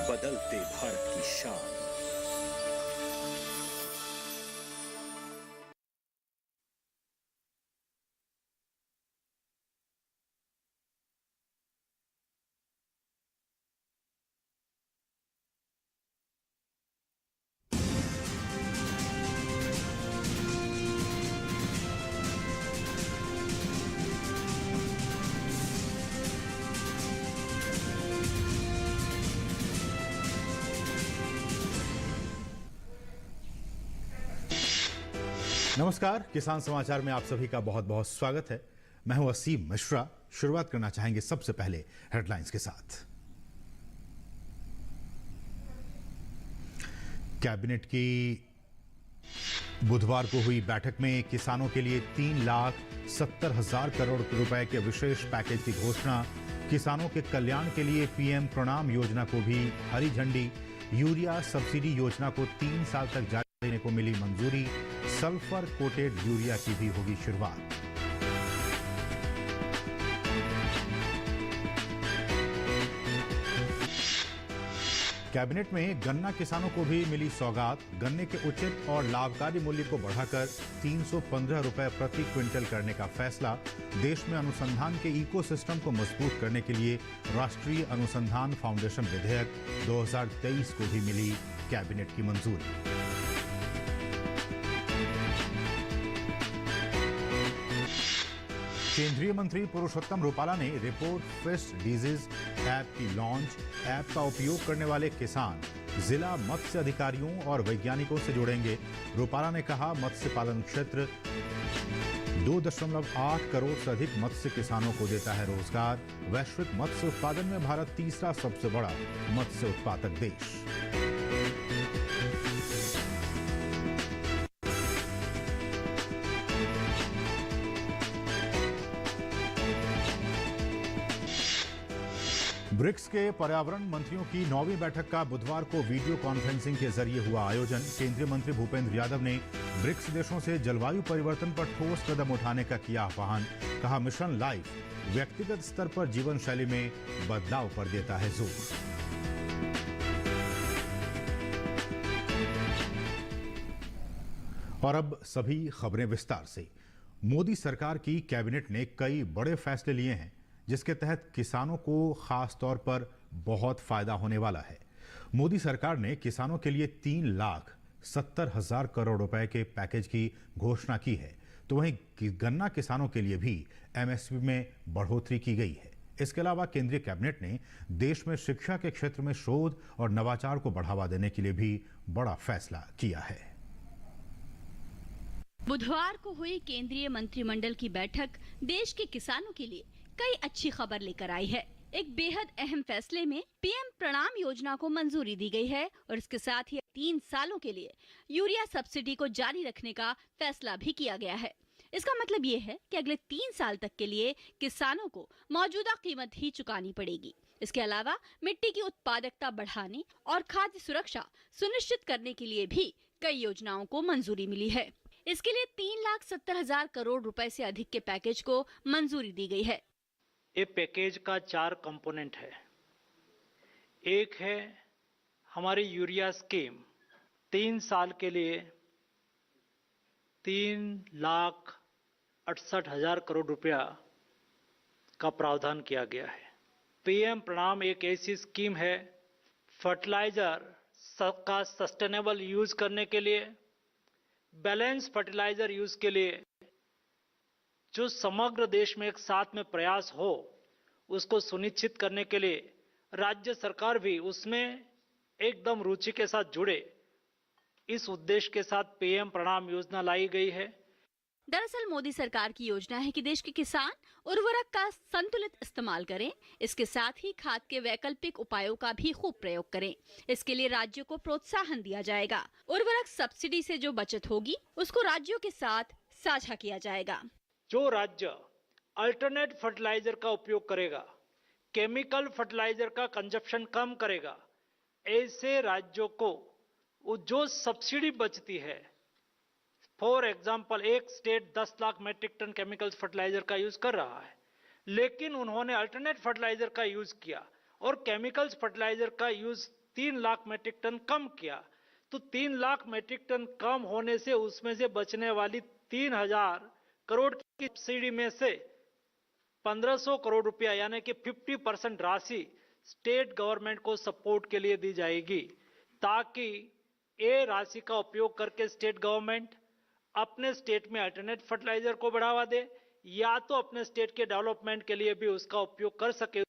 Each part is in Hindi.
बदलते भारत की शान। नमस्कार, किसान समाचार में आप सभी का बहुत बहुत स्वागत है। मैं हूं असीम मिश्रा। शुरुआत करना चाहेंगे सबसे पहले हेडलाइंस के साथ। कैबिनेट की बुधवार को हुई बैठक में किसानों के लिए 3,70,000 करोड़ रुपए के विशेष पैकेज की घोषणा। किसानों के कल्याण के लिए पीएम प्रणाम योजना को भी हरी झंडी। यूरिया सब्सिडी योजना को 3 साल तक जारी देने को मिली मंजूरी। सल्फर कोटेड यूरिया की भी होगी शुरुआत। कैबिनेट में गन्ना किसानों को भी मिली सौगात। गन्ने के उचित और लाभकारी मूल्य को बढ़ाकर 315 रुपए प्रति क्विंटल करने का फैसला। देश में अनुसंधान के इकोसिस्टम को मजबूत करने के लिए राष्ट्रीय अनुसंधान फाउंडेशन विधेयक 2023 को भी मिली कैबिनेट की मंजूरी। केंद्रीय मंत्री पुरुषोत्तम रूपाला ने रिपोर्ट फिश डिजीज ऐप की लॉन्च। ऐप का उपयोग करने वाले किसान जिला मत्स्य अधिकारियों और वैज्ञानिकों से जुड़ेंगे। रूपाला ने कहा, मत्स्य पालन क्षेत्र 2.8 करोड़ से अधिक मत्स्य किसानों को देता है रोजगार। वैश्विक मत्स्य उत्पादन में भारत तीसरा सबसे बड़ा मत्स्य उत्पादक देश। ब्रिक्स के पर्यावरण मंत्रियों की 9वीं बैठक का बुधवार को वीडियो कॉन्फ्रेंसिंग के जरिए हुआ आयोजन। केंद्रीय मंत्री भूपेंद्र यादव ने ब्रिक्स देशों से जलवायु परिवर्तन पर ठोस कदम उठाने का किया आह्वान। कहा, मिशन लाइफ व्यक्तिगत स्तर पर जीवन शैली में बदलाव पर देता है जोर। और अब सभी खबरें विस्तार से। मोदी सरकार की कैबिनेट ने कई बड़े फैसले लिए हैं जिसके तहत किसानों को खास तौर पर बहुत फायदा होने वाला है। मोदी सरकार ने किसानों के लिए 3,70,000 करोड़ रुपए के पैकेज की घोषणा की है। तो वहीं गन्ना किसानों के लिए भी एमएसपी में बढ़ोतरी की गई है। इसके अलावा केंद्रीय कैबिनेट ने देश में शिक्षा के क्षेत्र में शोध और नवाचार को बढ़ावा देने के लिए भी बड़ा फैसला किया है। बुधवार को हुई केंद्रीय मंत्रिमंडल की बैठक देश के किसानों के लिए कई अच्छी खबर लेकर आई है। एक बेहद अहम फैसले में पीएम प्रणाम योजना को मंजूरी दी गई है और इसके साथ ही 3 सालों के लिए यूरिया सब्सिडी को जारी रखने का फैसला भी किया गया है। इसका मतलब ये है कि अगले 3 साल तक के लिए किसानों को मौजूदा कीमत ही चुकानी पड़ेगी। इसके अलावा मिट्टी की उत्पादकता बढ़ाने और खाद्य सुरक्षा सुनिश्चित करने के लिए भी कई योजनाओं को मंजूरी मिली है। इसके लिए 3,70,000 करोड़ रुपए से अधिक के पैकेज को मंजूरी दी गई है। ये पैकेज का 4 कंपोनेंट है। एक है हमारी यूरिया स्कीम, 3 साल के लिए 3,68,000 करोड़ रुपया का प्रावधान किया गया है। पीएम प्रणाम एक ऐसी स्कीम है फर्टिलाइजर का सस्टेनेबल यूज करने के लिए, बैलेंस फर्टिलाइजर यूज के लिए, जो समग्र देश में एक साथ में प्रयास हो उसको सुनिश्चित करने के लिए राज्य सरकार भी उसमें एकदम रुचि के साथ जुड़े, इस उद्देश्य के साथ पीएम प्रणाम योजना लाई गई है। दरअसल मोदी सरकार की योजना है कि देश के किसान उर्वरक का संतुलित इस्तेमाल करें। इसके साथ ही खाद के वैकल्पिक उपायों का भी खूब प्रयोग करें। इसके लिए राज्यों को प्रोत्साहन दिया जाएगा। उर्वरक सब्सिडी से जो बचत होगी उसको राज्यों के साथ साझा किया जाएगा। जो राज्य अल्टरनेट फर्टिलाइजर का उपयोग करेगा, केमिकल फर्टिलाइजर का कंजप्शन कम करेगा, ऐसे राज्यों को जो सब्सिडी बचती है, फॉर एग्जाम्पल एक state 10 lakh metric tonne chemical fertiliser का यूज कर रहा है, लेकिन उन्होंने अल्टरनेट फर्टिलाइजर का यूज किया और केमिकल्स फर्टिलाइजर का यूज 3 लाख मैट्रिक टन कम किया, तो 3 लाख मैट्रिक टन कम होने से उसमें से बचने वाली 3,000 करोड़ की सब्सिडी में से 1,500 करोड़ रुपया यानी कि 50% राशि स्टेट गवर्नमेंट को सपोर्ट के लिए दी जाएगी, ताकि ये राशि का उपयोग करके स्टेट गवर्नमेंट अपने स्टेट में अल्टरनेट फर्टिलाइजर को बढ़ावा दे या तो अपने स्टेट के डेवलपमेंट के लिए भी उसका उपयोग कर सके।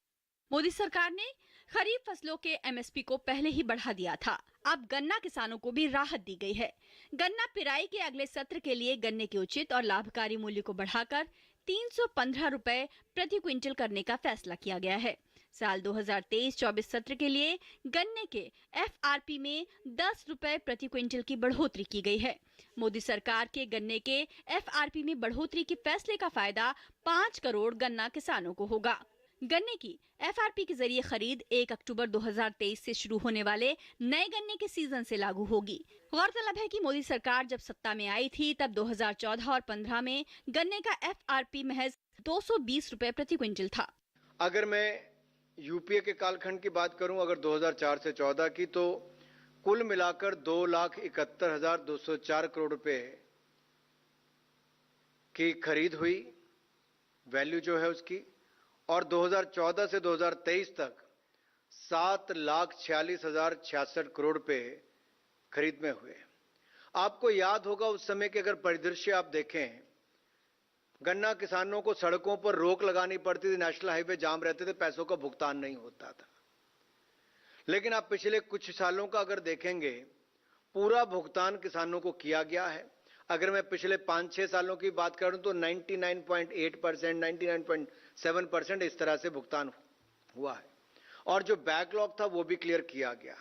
मोदी सरकार ने खरीफ फसलों के एमएसपी को पहले ही बढ़ा दिया था। अब गन्ना किसानों को भी राहत दी गई है। गन्ना पिराई के अगले सत्र के लिए गन्ने के उचित और लाभकारी मूल्य को बढ़ाकर 315 रुपए प्रति क्विंटल करने का फैसला किया गया है। साल 2023-24 सत्र के लिए गन्ने के एफआरपी में 10 रुपए प्रति क्विंटल की बढ़ोतरी की गई है। मोदी सरकार के गन्ने के एफआरपी में बढ़ोतरी के फैसले का फायदा 5 करोड़ गन्ना किसानों को होगा। गन्ने की एफआरपी के जरिए खरीद 1 अक्टूबर 2023 से शुरू होने वाले नए गन्ने के सीजन से लागू होगी। गौरतलब है कि मोदी सरकार जब सत्ता में आई थी तब 2014 और 15 में गन्ने का एफआरपी महज 220 रुपए प्रति क्विंटल था। अगर मैं यूपीए के कालखंड की बात करूं, अगर 2004 से 14 की, तो कुल मिलाकर 2,71,204 करोड़ रुपए की खरीद हुई, वैल्यू जो है उसकी, और 2014 से 2023 तक 7,46,066 करोड़ रुपए खरीद में हुए। आपको याद होगा उस समय के अगर परिदृश्य आप देखें, गन्ना किसानों को सड़कों पर रोक लगानी पड़ती थी, नेशनल हाईवे जाम रहते थे, पैसों का भुगतान नहीं होता था। लेकिन आप पिछले कुछ सालों का अगर देखेंगे, पूरा भुगतान किसानों को किया गया है। अगर मैं पिछले 5-6 सालों की बात करूं तो 99.8%, 99.7% इस तरह से भुगतान हुआ है, और जो बैकलॉग था वो भी क्लियर किया गया।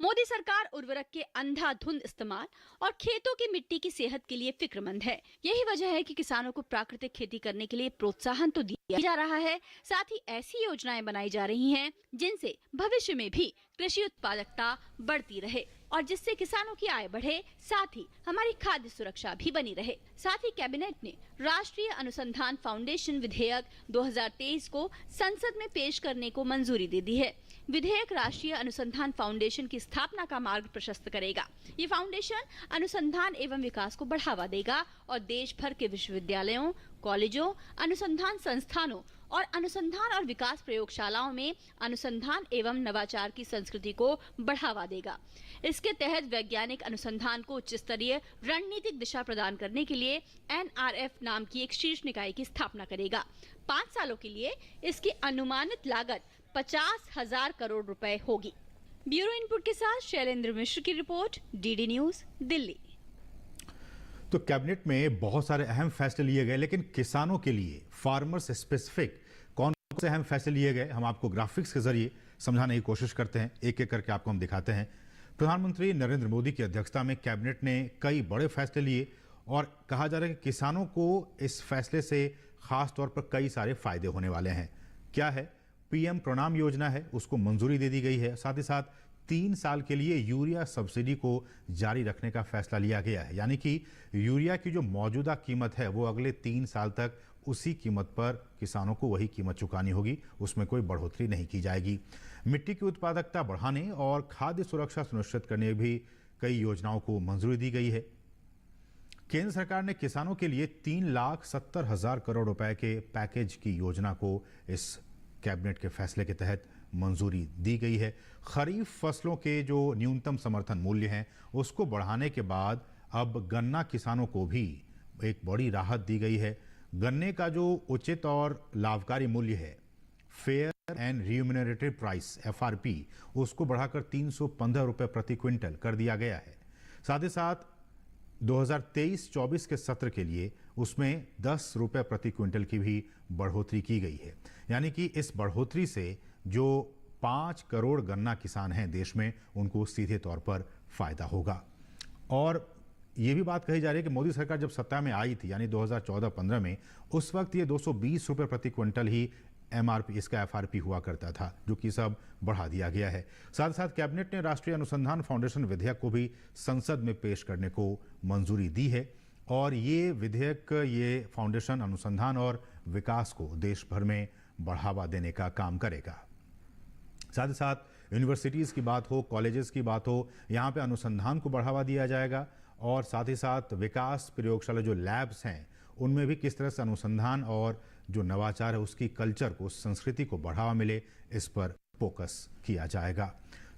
मोदी सरकार उर्वरक के अंधाधुंध इस्तेमाल और खेतों की मिट्टी की सेहत के लिए फिक्रमंद है। यही वजह है कि किसानों को प्राकृतिक खेती करने के लिए प्रोत्साहन तो दिया जा रहा है, साथ ही ऐसी योजनाएं बनाई जा रही हैं जिनसे भविष्य में भी कृषि उत्पादकता बढ़ती रहे और जिससे किसानों की आय बढ़े, साथ ही हमारी खाद्य सुरक्षा भी बनी रहे। साथ ही कैबिनेट ने राष्ट्रीय अनुसंधान फाउंडेशन विधेयक 2023 को संसद में पेश करने को मंजूरी दे दी है। विधेयक राष्ट्रीय अनुसंधान फाउंडेशन की स्थापना का मार्ग प्रशस्त करेगा। ये फाउंडेशन अनुसंधान एवं विकास को बढ़ावा देगा और देश भर के विश्वविद्यालयों, कॉलेजों, अनुसंधान संस्थानों और अनुसंधान और विकास प्रयोगशालाओं में अनुसंधान एवं नवाचार की संस्कृति को बढ़ावा देगा। इसके तहत वैज्ञानिक अनुसंधान को उच्च स्तरीय रणनीतिक दिशा प्रदान करने के लिए NRF नाम की एक शीर्ष निकाय की स्थापना करेगा। 5 सालों के लिए इसकी अनुमानित लागत 50,000 करोड़ रुपए होगी। ब्यूरो इनपुट के साथ शैलेंद्र मिश्र की रिपोर्ट, DD न्यूज, दिल्ली। तो कैबिनेट में बहुत सारे अहम फैसले लिए गए, लेकिन किसानों के लिए फार्मर्स स्पेसिफिक कौन से अहम फैसले लिए गए, हम आपको ग्राफिक्स के जरिए समझाने की कोशिश करते हैं। एक एक करके आपको हम दिखाते हैं। प्रधानमंत्री नरेंद्र मोदी की अध्यक्षता में कैबिनेट ने कई बड़े फैसले लिए और कहा जा रहा है कि किसानों को इस फैसले से खास तौर पर कई सारे फायदे होने वाले हैं। क्या है? PM प्रणाम योजना है, उसको मंजूरी दे दी गई है। साथ ही साथ 3 साल के लिए यूरिया सब्सिडी को जारी रखने का फैसला लिया गया है, यानी कि यूरिया की जो मौजूदा कीमत है वो अगले 3 साल तक उसी कीमत पर किसानों को वही कीमत चुकानी होगी, उसमें कोई बढ़ोतरी नहीं की जाएगी। मिट्टी की उत्पादकता बढ़ाने और खाद्य सुरक्षा सुनिश्चित करने भी कई योजनाओं को मंजूरी दी गई है। केंद्र सरकार ने किसानों के लिए 3,70,000 करोड़ रुपए के पैकेज की योजना को इस कैबिनेट के फैसले के तहत मंजूरी दी गई है। खरीफ फसलों के जो न्यूनतम समर्थन मूल्य हैं उसको बढ़ाने के बाद अब गन्ना किसानों को भी एक बड़ी राहत दी गई है। गन्ने का जो उचित और लाभकारी मूल्य है, fair and remunerative price FRP, उसको बढ़ाकर 315 रुपए प्रति क्विंटल कर दिया गया है। साथ ही साथ 2023-24 के सत्र के लिए उसमें 10 रुपए प्रति क्विंटल की भी बढ़ोतरी की गई है। यानी कि इस बढ़ोतरी से जो 5 करोड़ गन्ना किसान हैं देश में, उनको सीधे तौर पर फायदा होगा। और ये भी बात कही जा रही है कि मोदी सरकार जब सत्ता में आई थी, यानी 2014-15 में, उस वक्त ये 220 रुपए प्रति क्विंटल ही MRP, इसका FRP हुआ करता था, जो कि सब बढ़ा दिया गया है। साथ ही साथ कैबिनेट ने राष्ट्रीय अनुसंधान फाउंडेशन विधेयक को भी संसद में पेश करने को मंजूरी दी है और ये विधेयक, ये फाउंडेशन अनुसंधान और विकास को देश भर में बढ़ावा देने का काम करेगा। साथ ही साथ यूनिवर्सिटीज़ की बात हो, कॉलेजेस की बात हो, यहाँ पे अनुसंधान को बढ़ावा दिया जाएगा और साथ ही साथ विकास प्रयोगशाला जो लैब्स हैं उनमें भी किस तरह से अनुसंधान और जो नवाचार है उसकी कल्चर को, संस्कृति को बढ़ावा मिले, इस पर फोकस किया जाएगा।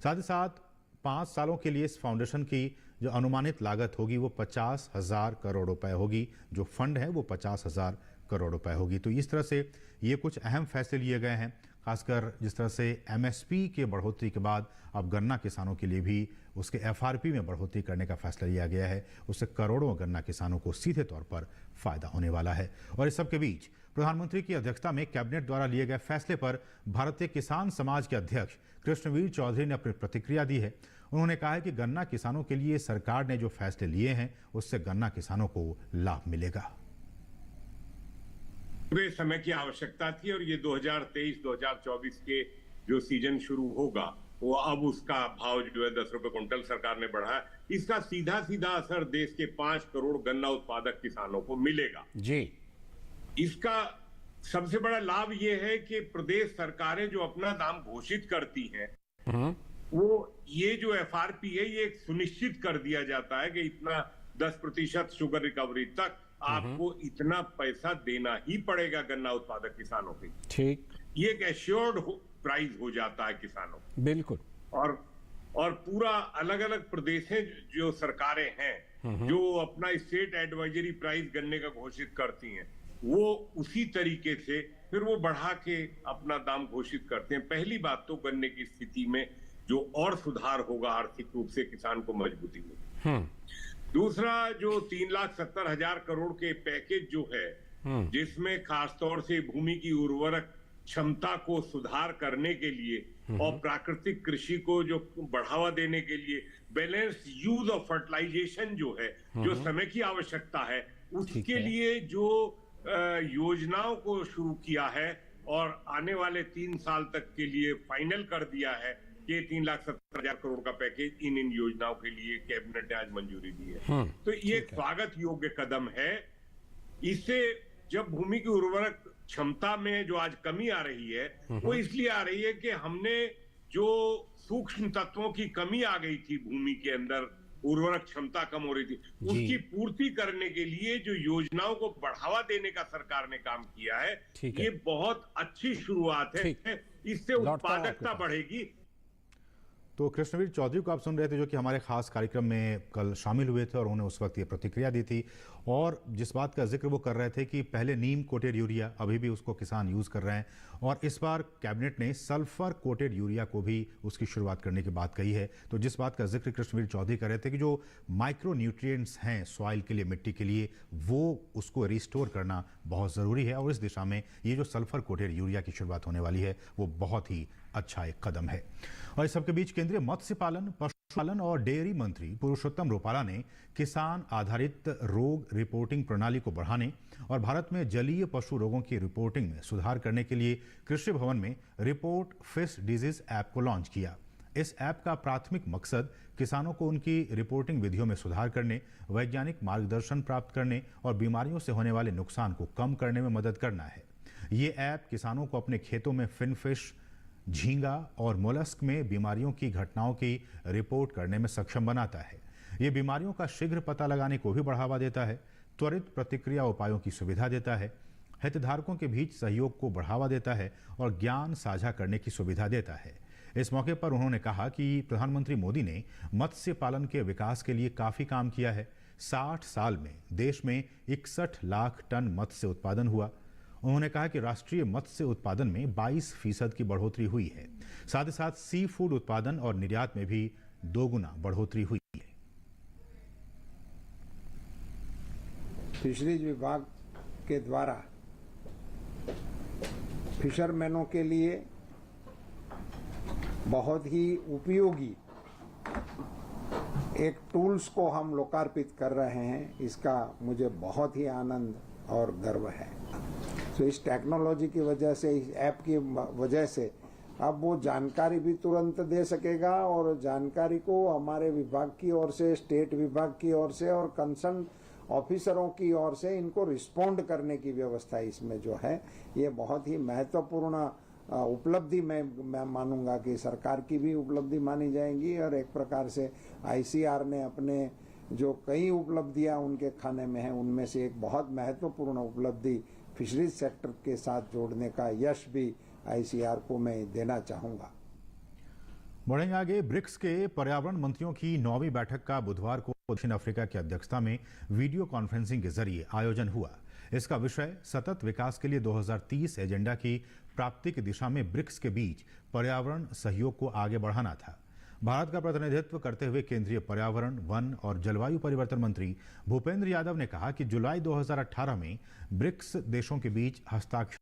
साथ ही साथ 5 सालों के लिए इस फाउंडेशन की जो अनुमानित लागत होगी वो 50,000 करोड़ रुपए होगी। जो फंड है वो 50,000 करोड़ रुपए होगी। तो इस तरह से ये कुछ अहम फैसले लिए गए हैं, खासकर जिस तरह से एमएसपी के बढ़ोतरी के बाद अब गन्ना किसानों के लिए भी उसके एफआरपी में बढ़ोतरी करने का फैसला लिया गया है। उससे करोड़ों गन्ना किसानों को सीधे तौर पर फायदा होने वाला है। और इस सब के बीच प्रधानमंत्री की अध्यक्षता में कैबिनेट द्वारा लिए गए फैसले पर भारतीय किसान समाज के अध्यक्ष कृष्णवीर चौधरी ने अपनी प्रतिक्रिया दी है। उन्होंने कहा है कि गन्ना किसानों के लिए सरकार ने जो फैसले लिए हैं उससे गन्ना किसानों को लाभ मिलेगा। पूरे समय की आवश्यकता थी और ये 2023-2024 के जो सीजन शुरू होगा वो अब उसका भाव जो है 10 रुपए क्विंटल सरकार ने बढ़ाया। इसका सीधा सीधा असर देश के 5 करोड़ गन्ना उत्पादक किसानों को मिलेगा जी। इसका सबसे बड़ा लाभ ये है कि प्रदेश सरकारें जो अपना दाम घोषित करती हैं वो ये जो एफआरपी है ये सुनिश्चित कर दिया जाता है कि इतना 10% शुगर रिकवरी तक आपको इतना पैसा देना ही पड़ेगा गन्ना उत्पादक किसानों के। ठीक, ये एक एश्योर्ड प्राइस हो जाता है किसानों, बिल्कुल। और पूरा अलग अलग प्रदेशें जो सरकारें हैं जो अपना स्टेट एडवाइजरी प्राइस गन्ने का घोषित करती हैं वो उसी तरीके से फिर वो बढ़ा के अपना दाम घोषित करते हैं। पहली बात तो गन्ने की स्थिति में जो और सुधार होगा, आर्थिक रूप से किसान को मजबूती मिलेगी। दूसरा, जो 3,70,000 करोड़ के पैकेज जो है जिसमें खासतौर से भूमि की उर्वरक क्षमता को सुधार करने के लिए और प्राकृतिक कृषि को जो बढ़ावा देने के लिए बैलेंस यूज ऑफ फर्टिलाइजेशन जो है, जो समय की आवश्यकता है उसके लिए जो योजनाओं को शुरू किया है और आने वाले 3 साल तक के लिए फाइनल कर दिया है कि 3,70,000 करोड़ का पैकेज इन योजनाओं के लिए कैबिनेट ने आज मंजूरी दी है। तो ये एक स्वागत योग्य कदम है। इससे जब भूमि की उर्वरक क्षमता में जो आज कमी आ रही है वो इसलिए आ रही है कि हमने जो सूक्ष्म तत्वों की कमी आ गई थी भूमि के अंदर, उर्वरक क्षमता कम हो रही थी, उसकी पूर्ति करने के लिए जो योजनाओं को बढ़ावा देने का सरकार ने काम किया है ये बहुत अच्छी शुरुआत है। इससे उत्पादकता बढ़ेगी। तो कृष्णवीर चौधरी को आप सुन रहे थे जो कि हमारे खास कार्यक्रम में कल शामिल हुए थे और उन्होंने उस वक्त ये प्रतिक्रिया दी थी और जिस बात का जिक्र वो कर रहे थे कि पहले नीम कोटेड यूरिया अभी भी उसको किसान यूज़ कर रहे हैं और इस बार कैबिनेट ने सल्फर कोटेड यूरिया को भी उसकी शुरुआत करने की बात कही है। तो जिस बात का जिक्र कृष्णवीर चौधरी कर रहे थे कि जो माइक्रो न्यूट्रिएंट्स हैं सॉइल के लिए, मिट्टी के लिए, वो उसको रिस्टोर करना बहुत ज़रूरी है और इस दिशा में ये जो सल्फर कोटेड यूरिया की शुरुआत होने वाली है वो बहुत ही अच्छा एक कदम है। और इस सबके बीच केंद्रीय मत्स्य पालन, पशुपालन और डेयरी मंत्री पुरुषोत्तम रुपाला ने किसान आधारित रोग रिपोर्टिंग प्रणाली को बढ़ाने और भारत में जलीय पशु रोगों की रिपोर्टिंग में सुधार करने के लिए कृषि भवन में रिपोर्ट फिश डिजीज ऐप को लॉन्च किया। इस ऐप का प्राथमिक मकसद किसानों को उनकी रिपोर्टिंग विधियों में सुधार करने, वैज्ञानिक मार्गदर्शन प्राप्त करने और बीमारियों से होने वाले नुकसान को कम करने में मदद करना है। ये ऐप किसानों को अपने खेतों में फिनफिश, झींगा और मोलस्क में बीमारियों की घटनाओं की रिपोर्ट करने में सक्षम बनाता है। ये बीमारियों का शीघ्र पता लगाने को भी बढ़ावा देता है, त्वरित प्रतिक्रिया उपायों की सुविधा देता है, हितधारकों के बीच सहयोग को बढ़ावा देता है और ज्ञान साझा करने की सुविधा देता है। इस मौके पर उन्होंने कहा कि प्रधानमंत्री मोदी ने मत्स्य पालन के विकास के लिए काफी काम किया है। 60 साल में देश में 61 लाख टन मत्स्य उत्पादन हुआ। उन्होंने कहा कि राष्ट्रीय मत्स्य उत्पादन में 22% की बढ़ोतरी हुई है। साथ ही साथ सी फूड उत्पादन और निर्यात में भी 2 गुना बढ़ोतरी हुई है। फिशरीज विभाग के द्वारा फिशरमैनों के लिए बहुत ही उपयोगी एक टूल्स को हम लोकार्पित कर रहे हैं। इसका मुझे बहुत ही आनंद और गर्व है। तो इस टेक्नोलॉजी की वजह से, इस ऐप की वजह से अब वो जानकारी भी तुरंत दे सकेगा और जानकारी को हमारे विभाग की ओर से, स्टेट विभाग की ओर से और कंसर्न ऑफिसरों की ओर से इनको रिस्पोंड करने की व्यवस्था इसमें जो है ये बहुत ही महत्वपूर्ण उपलब्धि मैं मानूंगा कि सरकार की भी उपलब्धि मानी जाएगी और एक प्रकार से आईसीआर ने अपने जो कई उपलब्धियां उनके खाने में हैं उनमें से एक बहुत महत्वपूर्ण उपलब्धि फिशरीज सेक्टर के साथ जोड़ने का यश भी आईसीआर को मैं देना चाहूँगा। बढ़ेंगे आगे। ब्रिक्स के पर्यावरण मंत्रियों की 9वीं बैठक का बुधवार को दक्षिण अफ्रीका की अध्यक्षता में वीडियो कॉन्फ्रेंसिंग के जरिए आयोजन हुआ। इसका विषय सतत विकास के लिए 2030 एजेंडा की प्राप्ति की दिशा में ब्रिक्स के बीच पर्यावरण सहयोग को आगे बढ़ाना था। भारत का प्रतिनिधित्व करते हुए केंद्रीय पर्यावरण, वन और जलवायु परिवर्तन मंत्री भूपेंद्र यादव ने कहा कि जुलाई 2018 में ब्रिक्स देशों के बीच हस्ताक्षर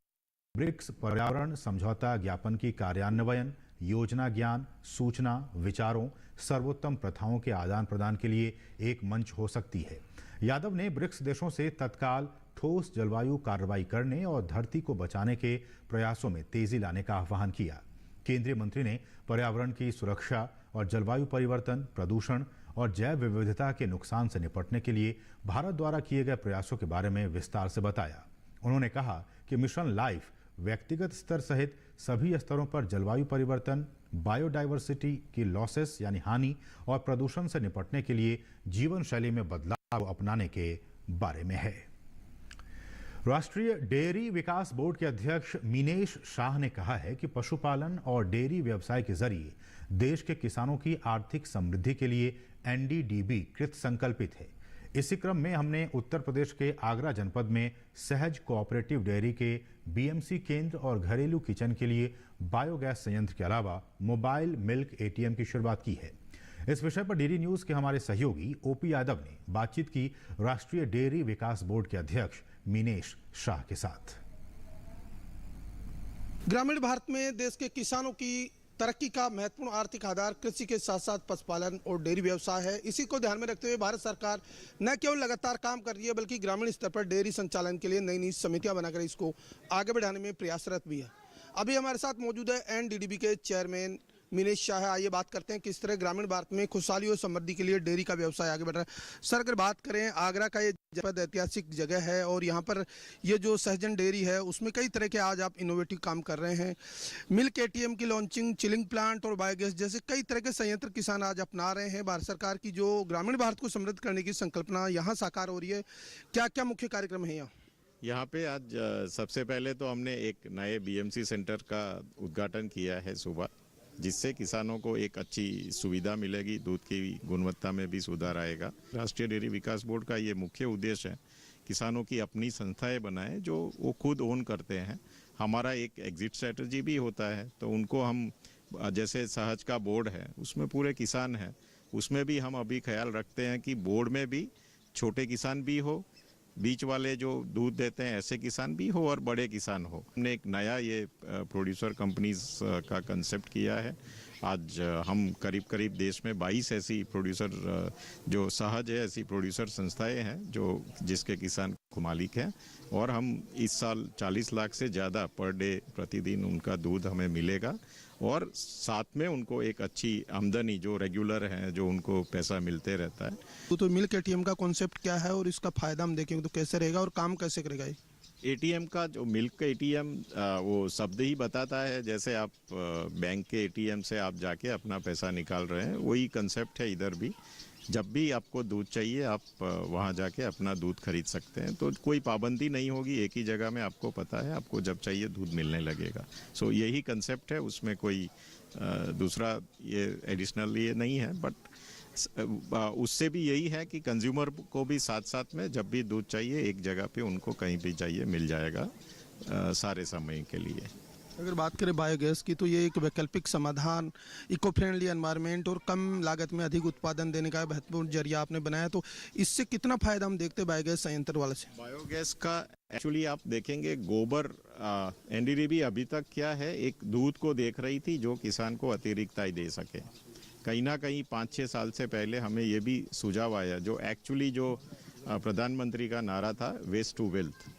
ब्रिक्स पर्यावरण समझौता ज्ञापन की कार्यान्वयन, योजना ज्ञान, सूचना, विचारों, सर्वोत्तम प्रथाओं के आदान प्रदान के लिए एक मंच हो सकती है। यादव ने ब्रिक्स देशों से तत्काल ठोस जलवायु कार्रवाई करने और धरती को बचाने के प्रयासों में तेजी लाने का आह्वान किया। केंद्रीय मंत्री ने पर्यावरण की सुरक्षा और जलवायु परिवर्तन, प्रदूषण और जैव विविधता के नुकसान से निपटने के लिए भारत द्वारा किए गए प्रयासों के बारे में विस्तार से बताया। उन्होंने कहा कि मिशन लाइफ व्यक्तिगत स्तर सहित सभी स्तरों पर जलवायु परिवर्तन, बायोडायवर्सिटी की लॉसेस यानी हानि और प्रदूषण से निपटने के लिए जीवन शैली में बदलाव अपनाने के बारे में है। राष्ट्रीय डेयरी विकास बोर्ड के अध्यक्ष मीनेश शाह ने कहा है कि पशुपालन और डेयरी व्यवसाय के जरिए देश के किसानों की आर्थिक समृद्धि के लिए एनडीडीबी कृत संकल्पित है। इसी क्रम में हमने उत्तर प्रदेश के आगरा जनपद में सहज कोऑपरेटिव डेयरी के बीएमसी केंद्र और घरेलू किचन के लिए बायोगैस संयंत्र के अलावा मोबाइल मिल्क एटीएम की शुरुआत की है। इस विषय पर डीडी न्यूज के हमारे सहयोगी ओपी यादव ने बातचीत की राष्ट्रीय डेयरी विकास बोर्ड के अध्यक्ष मीनेश शाह के साथ। ग्रामीण भारत में देश के किसानों की तरक्की का महत्वपूर्ण आर्थिक आधार कृषि के साथ साथ पशुपालन और डेयरी व्यवसाय है। इसी को ध्यान में रखते हुए भारत सरकार न केवल लगातार काम कर रही है बल्कि ग्रामीण स्तर पर डेयरी संचालन के लिए नई नई समितियां बनाकर इसको आगे बढ़ाने में प्रयासरत भी है। अभी हमारे साथ मौजूद है एनडीडीबी के चेयरमैन मीनेश शाह। आइए बात करते हैं किस तरह ग्रामीण भारत में खुशहाली और समृद्धि के लिए डेयरी का व्यवसाय आगे बढ़ रहा है। सर, अगर बात करें, आगरा का ये जनपद ऐतिहासिक जगह है और यहाँ पर ये जो सहजन डेयरी है उसमें कई तरह के आज आप इनोवेटिव काम कर रहे हैं। मिल्क एटीएम की लॉन्चिंग, चिलिंग प्लांट और बायोगैस जैसे कई तरह के संयंत्र किसान आज अपना रहे हैं। भारत सरकार की जो ग्रामीण भारत को समृद्ध करने की संकल्पना यहाँ साकार हो रही है, क्या क्या मुख्य कार्यक्रम है यहाँ पे? आज सबसे पहले तो हमने एक नए बीएमसी सेंटर का उद्घाटन किया है सुबह, जिससे किसानों को एक अच्छी सुविधा मिलेगी, दूध की गुणवत्ता में भी सुधार आएगा। राष्ट्रीय डेयरी विकास बोर्ड का ये मुख्य उद्देश्य है किसानों की अपनी संस्थाएं बनाएं जो वो खुद ओन करते हैं। हमारा एक एग्जिट स्ट्रेटजी भी होता है, तो उनको हम जैसे सहज का बोर्ड है उसमें पूरे किसान हैं, उसमें भी हम अभी ख्याल रखते हैं कि बोर्ड में भी छोटे किसान भी हो, बीच वाले जो दूध देते हैं ऐसे किसान भी हो और बड़े किसान हो। हमने एक नया ये प्रोड्यूसर कंपनीज का कंसेप्ट किया है। आज हम करीब करीब देश में 22 ऐसी प्रोड्यूसर जो सहज है ऐसी प्रोड्यूसर संस्थाएं हैं जो जिसके किसान को मालिक हैं, और हम इस साल 40 लाख से ज़्यादा पर डे प्रतिदिन उनका दूध हमें मिलेगा और साथ में उनको एक अच्छी आमदनी जो रेगुलर है जो उनको पैसा मिलते रहता है। तो मिल्क एटीएम का कॉन्सेप्ट क्या है और इसका फायदा हम देखेंगे तो कैसे रहेगा और काम कैसे करेगा? एटीएम का जो मिल्क एटीएम वो शब्द ही बताता है, जैसे आप बैंक के एटीएम से आप जाके अपना पैसा निकाल रहे हैं, वही कंसेप्ट है इधर भी। जब भी आपको दूध चाहिए आप वहाँ जाके अपना दूध खरीद सकते हैं, तो कोई पाबंदी नहीं होगी, एक ही जगह में आपको पता है आपको जब चाहिए दूध मिलने लगेगा। सो यही कंसेप्ट है, उसमें कोई दूसरा ये एडिशनल ये नहीं है, बट उससे भी यही है कि कंज्यूमर को भी साथ साथ में जब भी दूध चाहिए एक जगह पे उनको कहीं भी चाहिए मिल जाएगा सारे समय के लिए। अगर बात करें बायोगैस की तो ये एक वैकल्पिक समाधान, इको फ्रेंडली एनवायरनमेंट और कम लागत में अधिक उत्पादन देने का महत्वपूर्ण जरिया आपने बनाया, तो इससे कितना फायदा हम देखते हैं बायोगैस संयंत्र वाले से? बायोगैस का एक्चुअली आप देखेंगे गोबर एनडीडीबी अभी तक क्या है, एक दूध को देख रही थी जो किसान को अतिरिक्त आय दे सके। कहीं ना कहीं 5-6 साल से पहले हमें ये भी सुझाव आया, जो एक्चुअली जो प्रधानमंत्री का नारा था वेस्ट टू वेल्थ,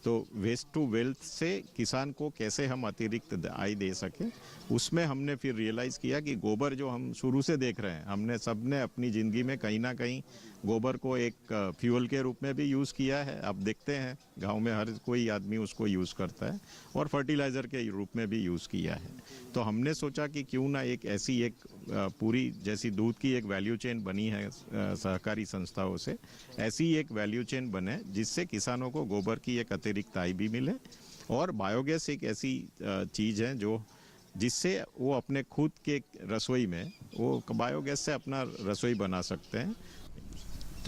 तो वेस्ट टू वेल्थ से किसान को कैसे हम अतिरिक्त आय दे सकें, उसमें हमने फिर रियलाइज़ किया कि गोबर जो हम शुरू से देख रहे हैं, हमने सबने अपनी ज़िंदगी में कहीं ना कहीं गोबर को एक फ्यूल के रूप में भी यूज़ किया है। आप देखते हैं गांव में हर कोई आदमी उसको यूज़ करता है और फर्टिलाइज़र के रूप में भी यूज़ किया है। तो हमने सोचा कि क्यों ना एक ऐसी एक पूरी जैसी दूध की एक वैल्यू चेन बनी है सहकारी संस्थाओं से, ऐसी एक वैल्यू चेन बने जिससे किसानों को गोबर की एक अतिरिक्त आय भी मिले। और बायोगैस एक ऐसी चीज़ है जो जिससे वो अपने खुद के रसोई में वो बायोगैस से अपना रसोई बना सकते हैं।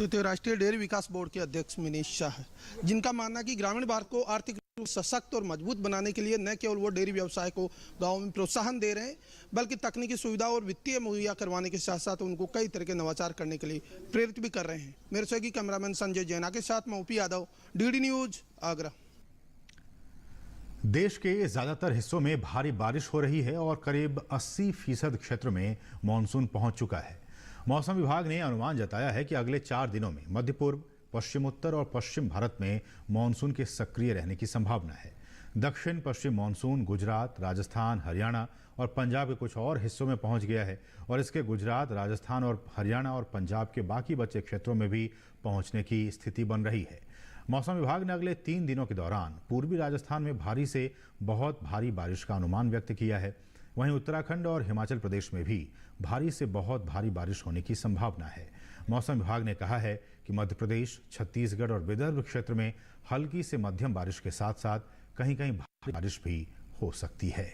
तो राष्ट्रीय डेयरी विकास बोर्ड के अध्यक्ष मनीष शाह है, जिनका मानना है कि ग्रामीण भारत को आर्थिक रूप से सशक्त और मजबूत बनाने के लिए न केवल वो डेयरी व्यवसाय को गांव में प्रोत्साहन दे रहे हैं, बल्कि तकनीकी सुविधा और वित्तीय मुहैया करवाने के साथ साथ उनको कई तरह के नवाचार करने के लिए प्रेरित भी कर रहे हैं। मेरे सहयोगी कैमरामैन संजय जैना के साथ मैं OP Yadav, DD news, Agra. देश के ज्यादातर हिस्सों में भारी बारिश हो रही है और करीब 80% क्षेत्र में मानसून पहुंच चुका है। मौसम विभाग ने अनुमान जताया है कि अगले 4 दिनों में मध्य पूर्व, पश्चिम उत्तर और पश्चिम भारत में मानसून के सक्रिय रहने की संभावना है। दक्षिण पश्चिम मानसून गुजरात, राजस्थान, हरियाणा और पंजाब के कुछ और हिस्सों में पहुंच गया है और इसके गुजरात, राजस्थान और हरियाणा और पंजाब के बाकी बचे क्षेत्रों में भी पहुंचने की स्थिति बन रही है। मौसम विभाग ने अगले 3 दिनों के दौरान पूर्वी राजस्थान में भारी से बहुत भारी बारिश का अनुमान व्यक्त किया है। वहीं उत्तराखंड और हिमाचल प्रदेश में भी भारी से बहुत भारी बारिश होने की संभावना है। मौसम विभाग ने कहा है कि मध्य प्रदेश, छत्तीसगढ़ और विदर्भ क्षेत्र में हल्की से मध्यम बारिश के साथ साथ कहीं कहीं भारी बारिश भी हो सकती है।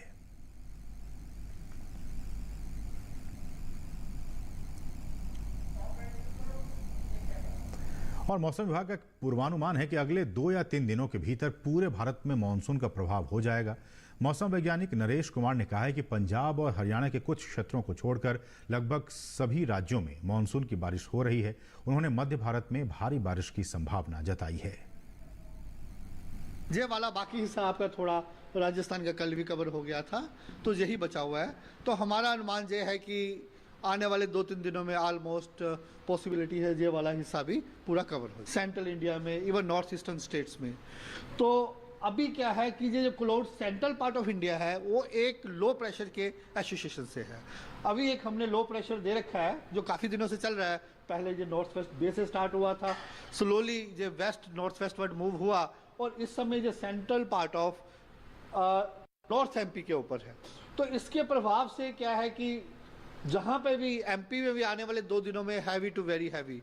और मौसम विभाग का पूर्वानुमान है कि अगले 2 या 3 दिनों के भीतर पूरे भारत में मानसून का प्रभाव हो जाएगा। मौसम वैज्ञानिक नरेश कुमार ने कहा है कि पंजाब और हरियाणा के कुछ क्षेत्रों को छोड़कर लगभग सभी राज्यों में मानसून की बारिश हो रही है। उन्होंने मध्य भारत में भारी बारिश की संभावना जताई है। ये वाला बाकी हिस्सा आपका थोड़ा राजस्थान का कल भी कवर हो गया था, तो यही बचा हुआ है। तो हमारा अनुमान ये है कि आने वाले 2-3 दिनों में ऑलमोस्ट पॉसिबिलिटी है ये वाला हिस्सा भी पूरा कवर हो, सेंट्रल इंडिया में, इवन नॉर्थ ईस्टर्न स्टेट्स में। तो अभी क्या है कि ये जो close central part of India है वो एक लो प्रेशर के एसोसिएशन से है। अभी एक हमने लो प्रेशर दे रखा है जो काफ़ी दिनों से चल रहा है। पहले ये नॉर्थ वेस्ट बेस से स्टार्ट हुआ था, स्लोली ये west north west word move हुआ और इस समय ये central part of north MP के ऊपर है। तो इसके प्रभाव से क्या है कि जहाँ पे भी एमपी में भी आने वाले 2 दिनों में हैवी टू वेरी हैवी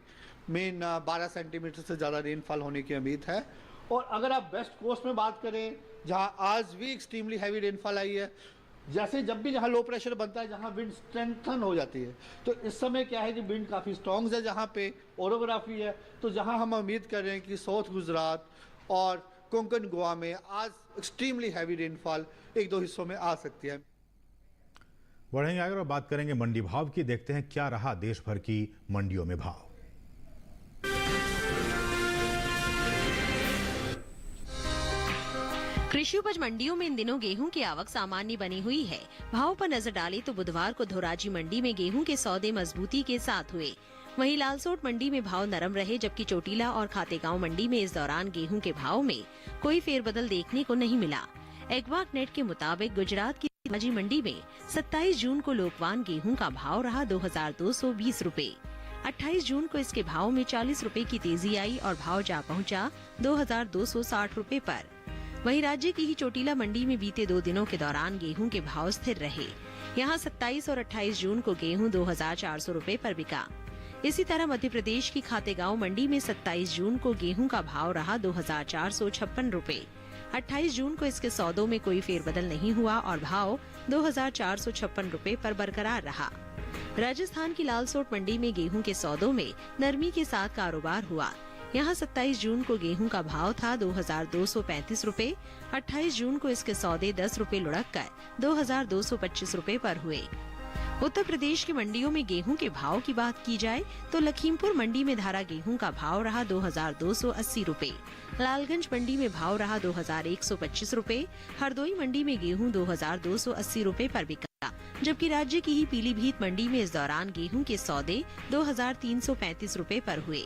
मेन 12 सेंटीमीटर से ज़्यादा रेनफॉल होने की उम्मीद है। और अगर आप वेस्ट कोस्ट में बात करें जहाँ आज भी एक्सट्रीमली हैवी रेनफॉल आई है, जैसे जब भी जहाँ लो प्रेशर बनता है जहाँ विंड स्ट्रेंथन हो जाती है, तो इस समय क्या है कि विंड काफ़ी स्ट्रॉन्ग है जहाँ पे ओरोग्राफी है। तो जहाँ हम उम्मीद कर रहे हैं कि साउथ गुजरात और कोंकण गोवा में आज एक्सट्रीमली हैवी रेनफॉल 1-2 हिस्सों में आ सकती है। बढ़ेंगे आगे और बात करेंगे मंडी भाव की। देखते हैं क्या रहा देश भर की मंडियों में भाव। कृषि उपज मंडियों में इन दिनों गेहूं की आवक सामान्य बनी हुई है। भाव पर नजर डालें तो बुधवार को धोराजी मंडी में गेहूं के सौदे मजबूती के साथ हुए। वहीं लालसोट मंडी में भाव नरम रहे, जबकि चोटीला और खातेगांव मंडी में इस दौरान गेहूं के भाव में कोई फेरबदल देखने को नहीं मिला। एग्वाक नेट के मुताबिक गुजरात की धोराजी मंडी में 27 जून को लोकवान गेहूं का भाव रहा 2220 रुपए। 28 जून को इसके भाव में 40 रुपए की तेजी आई और भाव जा पहुंचा 2260 रुपए पर। वहीं राज्य की ही चोटीला मंडी में बीते 2 दिनों के दौरान गेहूं के भाव स्थिर रहे। यहां 27 और 28 जून को गेहूं 2400 रुपए पर बिका। इसी तरह मध्य प्रदेश की खातेगांव मंडी में 27 जून को गेहूं का भाव रहा 2456 रुपए। 28 जून को इसके सौदों में कोई फेरबदल नहीं हुआ और भाव 2456 रुपए पर बरकरार रहा। राजस्थान की लालसोट मंडी में गेहूं के सौदों में नरमी के साथ कारोबार हुआ। यहां 27 जून को गेहूं का भाव था 2235 रुपए। 28 जून को इसके सौदे 10 रुपए लुढ़क कर 2225 रुपए पर हुए। उत्तर प्रदेश की मंडियों में गेहूं के भाव की बात की जाए तो लखीमपुर मंडी में धारा गेहूं का भाव रहा 2280 रुपए। लालगंज मंडी में भाव रहा 2125 रुपए। हरदोई मंडी में गेहूं 2280 रुपए पर बिका, जबकि राज्य की ही पीलीभीत मंडी में इस दौरान गेहूं के सौदे 2335 रुपए पर हुए।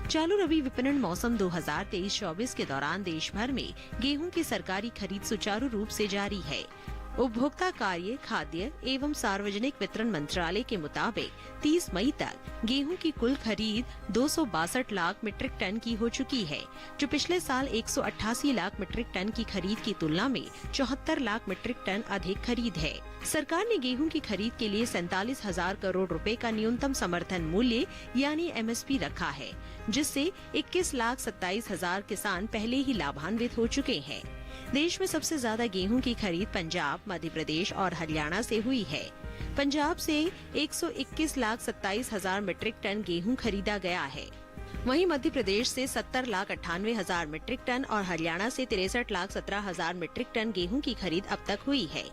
चालू रबी विपणन मौसम 2023-24 के दौरान देश भर में गेहूं की सरकारी खरीद सुचारू रूप से जारी है। उपभोक्ता कार्य, खाद्य एवं सार्वजनिक वितरण मंत्रालय के मुताबिक 30 मई तक गेहूं की कुल खरीद 262 लाख मीट्रिक टन की हो चुकी है, जो पिछले साल 188 लाख मीट्रिक टन की खरीद की तुलना में 74 लाख मीट्रिक टन अधिक खरीद है। सरकार ने गेहूं की खरीद के लिए 47,000 करोड़ रुपए का न्यूनतम समर्थन मूल्य यानी MSP रखा है, जिससे 21,27,000 किसान पहले ही लाभान्वित हो चुके हैं। देश में सबसे ज्यादा गेहूं की खरीद पंजाब, मध्य प्रदेश और हरियाणा से हुई है। पंजाब से 121,27,000 मीट्रिक टन गेहूं खरीदा गया है। वहीं मध्य प्रदेश से 70,98,000 मीट्रिक टन और हरियाणा से 63,17,000 मीट्रिक टन गेहूं की खरीद अब तक हुई है।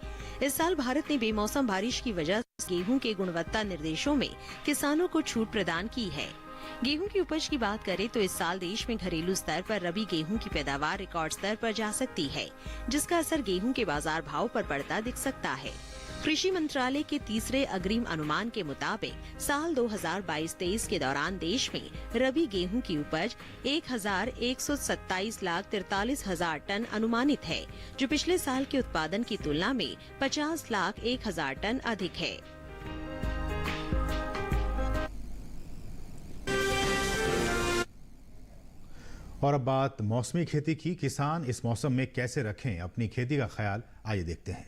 इस साल भारत ने बेमौसम बारिश की वजह से गेहूं के गुणवत्ता निर्देशों में किसानों को छूट प्रदान की है। गेहूं की उपज की बात करें तो इस साल देश में घरेलू स्तर पर रबी गेहूं की पैदावार रिकॉर्ड स्तर पर जा सकती है, जिसका असर गेहूं के बाजार भाव पर पड़ता दिख सकता है। कृषि मंत्रालय के तीसरे अग्रिम अनुमान के मुताबिक साल 2022-23 के दौरान देश में रबी गेहूं की उपज 1,127,43,000 टन अनुमानित है, जो पिछले साल के उत्पादन की तुलना में 50,01,000 टन अधिक है। और अब बात मौसमी खेती की। किसान इस मौसम में कैसे रखें अपनी खेती का ख्याल, आइए देखते हैं।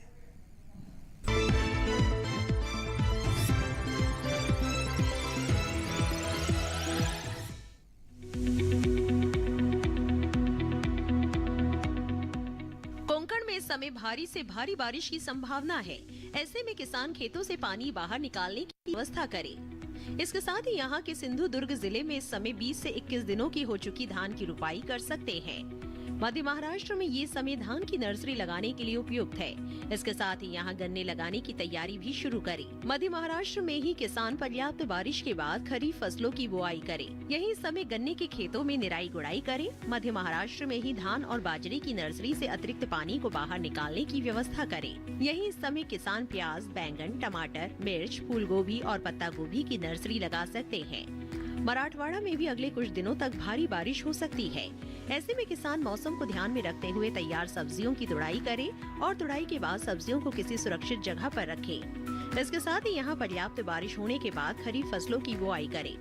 कोंकण में इस समय भारी से भारी बारिश की संभावना है। ऐसे में किसान खेतों से पानी बाहर निकालने की व्यवस्था करें। इसके साथ ही यहाँ के सिंधु दुर्ग जिले में इस समय 20 से 21 दिनों की हो चुकी धान की रुपाई कर सकते हैं। मध्य महाराष्ट्र में ये समय धान की नर्सरी लगाने के लिए उपयुक्त है। इसके साथ ही यहाँ गन्ने लगाने की तैयारी भी शुरू करें। मध्य महाराष्ट्र में ही किसान पर्याप्त बारिश के बाद खरीफ फसलों की बुआई करें। यही समय गन्ने के खेतों में निराई गुड़ाई करें। मध्य महाराष्ट्र में ही धान और बाजरे की नर्सरी से अतिरिक्त पानी को बाहर निकालने की व्यवस्था करें। यही समय किसान प्याज, बैंगन, टमाटर, मिर्च, फूल गोभी और पत्ता गोभी की नर्सरी लगा सकते हैं। मराठवाड़ा में भी अगले कुछ दिनों तक भारी बारिश हो सकती है। ऐसे में किसान मौसम को ध्यान में रखते हुए तैयार सब्जियों की तुड़ाई करें और तुड़ाई के बाद सब्जियों को किसी सुरक्षित जगह पर रखें। इसके साथ ही यहाँ पर्याप्त बारिश होने के बाद खरीफ फसलों की बुआई करें।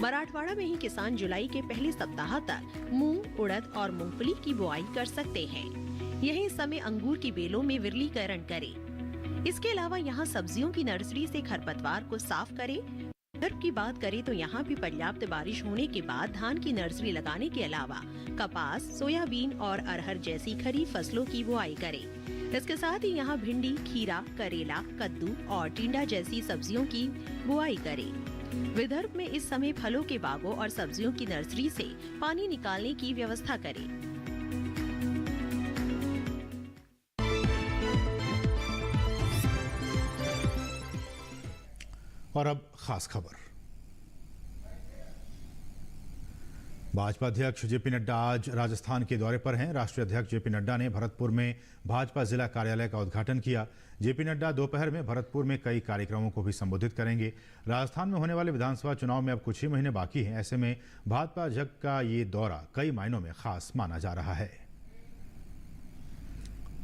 मराठवाड़ा में ही किसान जुलाई के पहले सप्ताह तक मूंग, उड़द और मूंगफली की बुआई कर सकते हैं। यही समय अंगूर की बेलों में विरलीकरण करें। इसके अलावा यहाँ सब्जियों की नर्सरी से खरपतवार को साफ करें। विदर्भ की बात करें तो यहाँ भी पर्याप्त बारिश होने के बाद धान की नर्सरी लगाने के अलावा कपास, सोयाबीन और अरहर जैसी खरीफ फसलों की बुआई करें। इसके साथ ही यहाँ भिंडी, खीरा, करेला, कद्दू और टिंडा जैसी सब्जियों की बुआई करें। विदर्भ में इस समय फलों के बागों और सब्जियों की नर्सरी से पानी निकालने की व्यवस्था करें। और अब खास खबर। भाजपा अध्यक्ष जेपी नड्डा आज राजस्थान के दौरे पर हैं। राष्ट्रीय अध्यक्ष जेपी नड्डा ने भरतपुर में भाजपा जिला कार्यालय का उद्घाटन किया। जेपी नड्डा दोपहर में भरतपुर में कई कार्यक्रमों को भी संबोधित करेंगे। राजस्थान में होने वाले विधानसभा चुनाव में अब कुछ ही महीने बाकी हैं। ऐसे में भाजपा अध्यक्ष का ये दौरा कई मायनों में खास माना जा रहा है।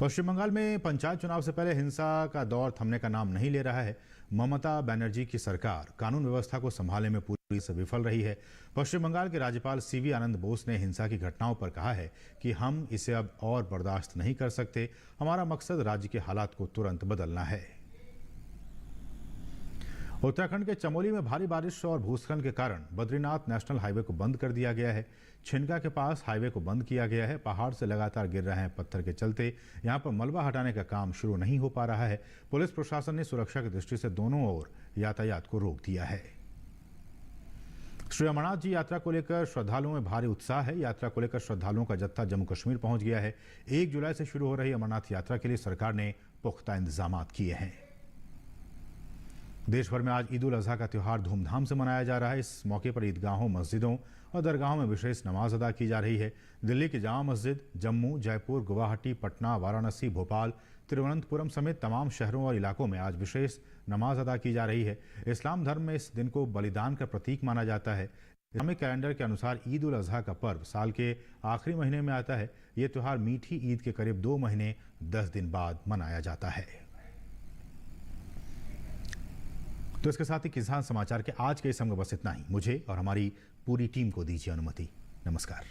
पश्चिम बंगाल में पंचायत चुनाव से पहले हिंसा का दौर थमने का नाम नहीं ले रहा है। ममता बनर्जी की सरकार कानून व्यवस्था को संभालने में पूरी से विफल रही है। पश्चिम बंगाल के राज्यपाल सीवी आनंद बोस ने हिंसा की घटनाओं पर कहा है कि हम इसे अब और बर्दाश्त नहीं कर सकते। हमारा मकसद राज्य के हालात को तुरंत बदलना है। उत्तराखंड के चमोली में भारी बारिश और भूस्खलन के कारण बद्रीनाथ नेशनल हाईवे को बंद कर दिया गया है। छिनका के पास हाईवे को बंद किया गया है। पहाड़ से लगातार गिर रहे हैं पत्थर के चलते यहां पर मलबा हटाने का काम शुरू नहीं हो पा रहा है। पुलिस प्रशासन ने सुरक्षा की दृष्टि से दोनों ओर यातायात को रोक दिया है। श्री अमरनाथ जी यात्रा को लेकर श्रद्धालुओं में भारी उत्साह है। यात्रा को लेकर श्रद्धालुओं का जत्था जम्मू कश्मीर पहुंच गया है। 1 जुलाई से शुरू हो रही अमरनाथ यात्रा के लिए सरकार ने पुख्ता इंतजाम किए हैं। देश भर में आज ईद उल अजहा का त्यौहार धूमधाम से मनाया जा रहा है। इस मौके पर ईदगाहों, मस्जिदों और दरगाहों में विशेष नमाज अदा की जा रही है। दिल्ली की जामा मस्जिद, जम्मू, जयपुर, गुवाहाटी, पटना, वाराणसी, भोपाल, तिरुवनंतपुरम समेत तमाम शहरों और इलाकों में आज विशेष नमाज अदा की जा रही है। इस्लाम धर्म में इस दिन को बलिदान का प्रतीक माना जाता है। इस्लामिक कैलेंडर के अनुसार ईद उल अजहा का पर्व साल के आखिरी महीने में आता है। ये त्यौहार मीठी ईद के करीब 2 महीने 10 दिन बाद मनाया जाता है। तो इसके साथ ही किसान समाचार के आज के इस समय बस इतना ही। मुझे और हमारी पूरी टीम को दीजिए अनुमति। नमस्कार।